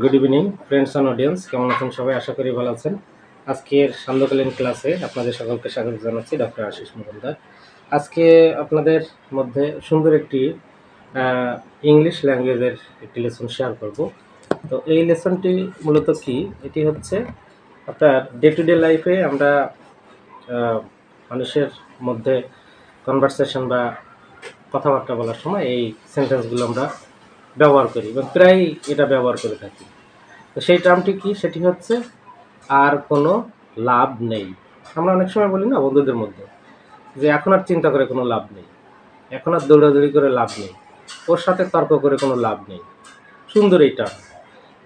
Good evening friends and audience, কেমন আছেন সবাই? আশা করি ভালো আছেন। আজকের সান্ধ্যকালীন ক্লাসে আপনাদের সকলকে স্বাগত জানাচ্ছি। ডক্টর আশিস মজুমদার। আজকে আপনাদের মধ্যে সুন্দর একটি ইংলিশ ল্যাঙ্গুয়েজের একটি লেসন শেয়ার করব। তো এই লেসনটি মূলত কি, এটি হচ্ছে আপনার ডে টু ডে লাইফে আমরা মানুষের মধ্যে কনভারসেশন বা কথাবার্তা বলার সময় এই সেন্টেন্সগুলো আমরা ব্যবহার করি এবং প্রায় এটা ব্যবহার করে থাকি। তো সেই টার্মটি কি, সেটি হচ্ছে আর কোনো লাভ নেই। আমরা অনেক সময় বলি না বন্ধুদের মধ্যে যে এখন আর চিন্তা করে কোনো লাভ নেই, এখন আর দৌড়াদৌড়ি করে লাভ নেই, ওর সাথে তর্ক করে কোনো লাভ নেই। সুন্দর এই টার্ম।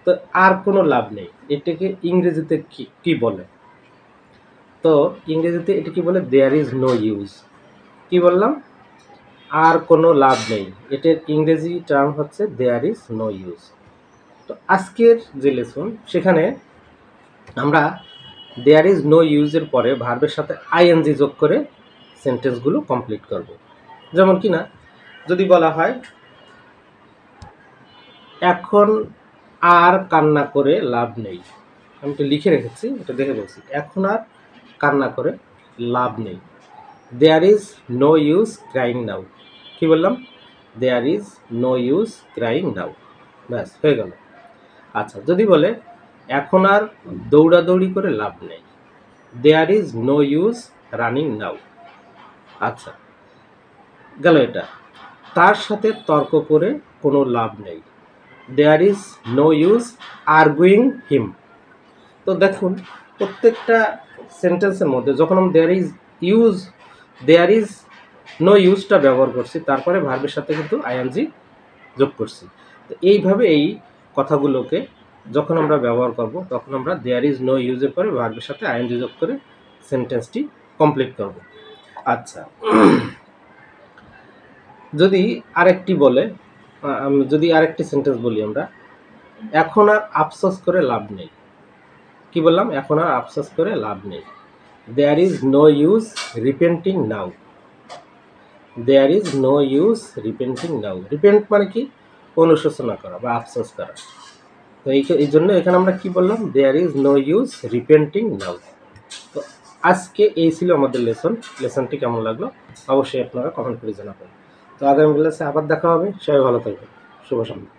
তো আর কোনো লাভ নেই এটাকে ইংরেজিতে কি বলে? তো ইংরেজিতে এটি কি বলে? There is no use. কি বললাম? আর কোনো লাভ নেই, এটার ইংরেজি টার্ম হচ্ছে দেয়ার ইজ নো ইউজ। তো আজকের যে লেসন, সেখানে আমরা দেয়ার ইজ নো ইউজের পরে ভার্বের সাথে আইএনজি যোগ করে সেন্টেন্সগুলো কমপ্লিট করব। যেমন কি না, যদি বলা হয় এখন আর কান্না করে লাভ নেই, আমি তো লিখে রেখেছি, এটা দেখে বলছি, এখন আর কান্না করে লাভ নেই। There is no use crying now. কি বললাম? There is no use crying now. ব্যাস, হয়ে গেল। আচ্ছা, যদি বলে এখন আর দৌড়াদৌড়ি করে লাভ নেই, there is no use running now. আচ্ছা, গেল এটা। তার সাথে তর্ক করে কোনো লাভ নেই, there is no use arguing him. তো দেখুন, প্রত্যেকটা সেন্টেন্সের মধ্যে যখন আমি দেয়ার ইজ নো ইউজটা ব্যবহার করছি, তারপরে ভার্বের সাথে কিন্তু আইএনজি যোগ করছি। তো এইভাবে এই কথাগুলোকে যখন আমরা ব্যবহার করব, তখন আমরা দেয়ার ইজ নো ইউজের পরে ভার্বের সাথে আইএনজি যোগ করে সেন্টেন্সটি কমপ্লিট করব। আচ্ছা, যদি আরেকটি বলে, যদি আরেকটি সেন্টেন্স বলি আমরা, এখন আর আফসোস করে লাভ নেই। কি বললাম? এখন আর আফসোস করে লাভ নেই, there is no use repenting now. There is no use repenting now. Repent মানে কি? অনুশোচনা করা বা আফসোস করা। তো এই জন্য এখানে আমরা কি বললাম? There is no use repenting নাও। তো আজকে এই ছিল আমাদের লেসনটি কেমন লাগলো অবশ্যই আপনারা কমেন্ট করে জানাবেন। তো আগামী ক্লাসে আবার দেখা হবে। সবাই ভালো থাকবেন। শুভ সন্ধ্যা।